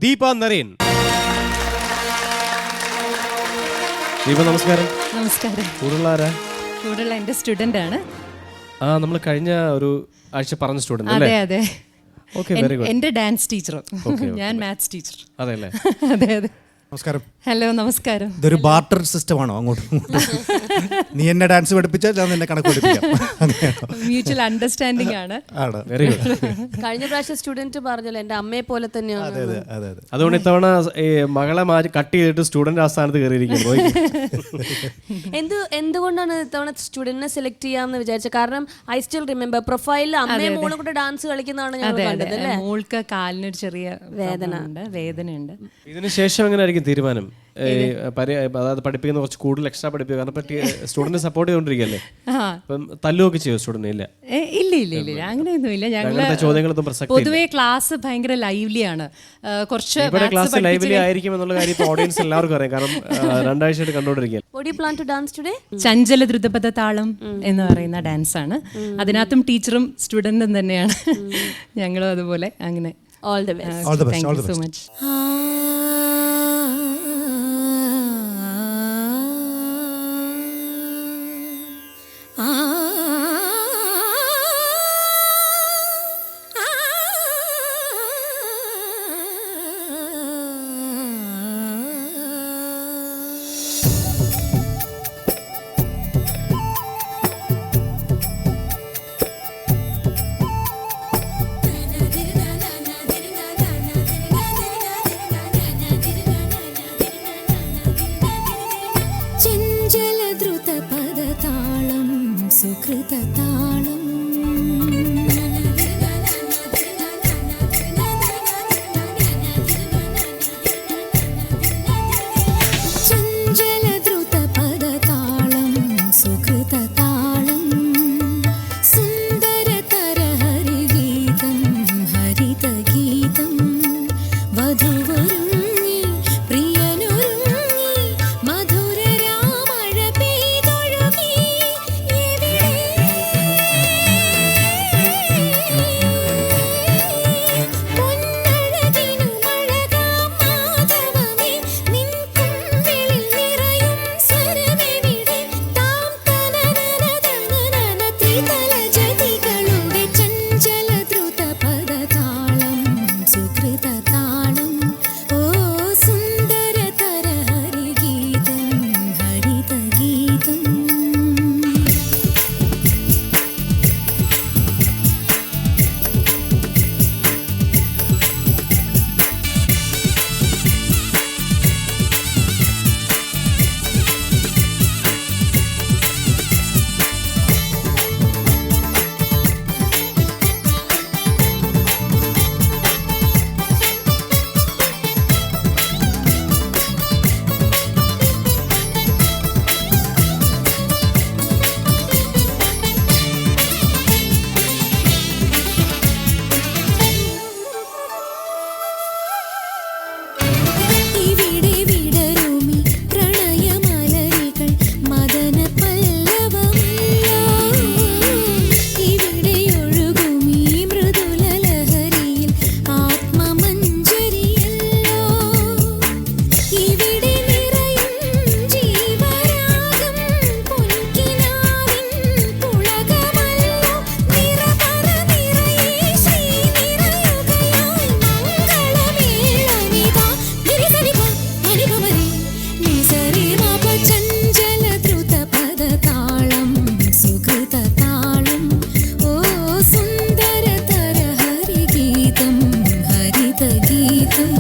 ദീപ നരേൻ. ദീപ നമസ്കാരം. നമസ്കാരം. കൂടുതലുള്ള എൻ്റെ സ്റ്റുഡൻ്റ് ആണ്. നമ്മൾ കഴിഞ്ഞ ഒരു ആഴ്ച പറഞ്ഞ സ്റ്റുഡന്റ് അല്ലേ? അതെ. Okay, very good. എൻ്റെ ഡാൻസ് ടീച്ചർ, ഞാൻ മാത്സ് ടീച്ചർ. അതെ അല്ലേ? അതെ അതെ. നമസ്കാരം. ഹലോ, നമസ്കാരം. ഇതൊരു ബാർട്ടർ സിസ്റ്റം ആണോ? അങ്ങോട്ടും നീ എന്നെ ഡാൻസ് പഠിപ്പിച്ചാൽ ഞാൻ നിന്നെ കണക്ക് പഠിപ്പിക്കാം. മ്യൂച്വൽ അണ്ടർസ്റ്റാൻഡിംഗ് ആണ്. Very good. കഴിഞ്ഞ പ്രാവശ്യം സ്റ്റുഡന്റ് പറഞ്ഞല്ലോ എന്റെ അമ്മയെ പോലെ തന്നെയാണ്. അതുകൊണ്ട് ഇത്തവണ മകളെ മാറ്റി കട്ട് ചെയ്തിട്ട് സ്റ്റുഡന്റ് ആ സ്ഥാനത്ത് കയറിയിരിക്കുന്നു. എന്തുകൊണ്ടാണ് ഇത്തവണ സ്റ്റുഡന്റിനെ സെലക്ട് ചെയ്യാമെന്ന് വിചാരിച്ചത്? കാരണം ഐ സ്റ്റിൽ റിമെമ്പർ പ്രൊഫൈലിൽ അമ്മയും മോളും കൂടെ ഡാൻസ് കളിക്കുന്നതാണ് ഞാൻ കണ്ടത്. അല്ലേ? മോൾക്ക് കാലിനൊരു ചെറിയ വേദനയുണ്ട്. ഇതിന് ശേഷം എങ്ങനെ ആയിരിക്കും തീരുമാനം? അതായത് പഠിപ്പിക്കുന്ന കുറച്ച് കൂടുതൽ എക്സ്ട്രാ പഠിപ്പിക്കുക, കാരണം സ്റ്റുഡന്റ് സപ്പോർട്ട് ചെയ്തോണ്ടിരിക്കല്ലേ? തല്ലുമൊക്കെ ചെയ്യോ സ്റ്റുഡന്റ്? ഇല്ല ഇല്ല അങ്ങനെയൊന്നുമില്ല. ഞങ്ങളുടെ ചോദ്യങ്ങളൊന്നും പ്രസക്തി. പൊതുവെ ക്ലാസ് ഭയങ്കര ലൈവ്ലിയാണ്. കുറച്ച് ക്ലാസ് ലൈവ്ലി ആയിരിക്കും എന്നുള്ള കാര്യം ഓഡിയൻസ് എല്ലാവർക്കും അറിയാം, കാരണം രണ്ടാഴ്ചയായിട്ട് കണ്ടോണ്ടിരിക്കുക. ചഞ്ചല ദ്രുതപദ താളം എന്ന് പറയുന്ന ഡാൻസ് ആണ്. അതിനകത്തും ടീച്ചറും സ്റ്റുഡന്റും തന്നെയാണ്. ഞങ്ങളും അതുപോലെ. അങ്ങനെ all the best. Thank you so much. സുകൃതതാളം ചഞ്ചല ദ്രുത പദതാളം സുകൃതതാളം സുന്ദരതര ഹരിഗീതം ഹരിതഗീതം വധുവരുങ്ങി പ്രിയനൊരുങ്ങി മധുര രാമഴ പെയ്തൊഴുകി ഗീതം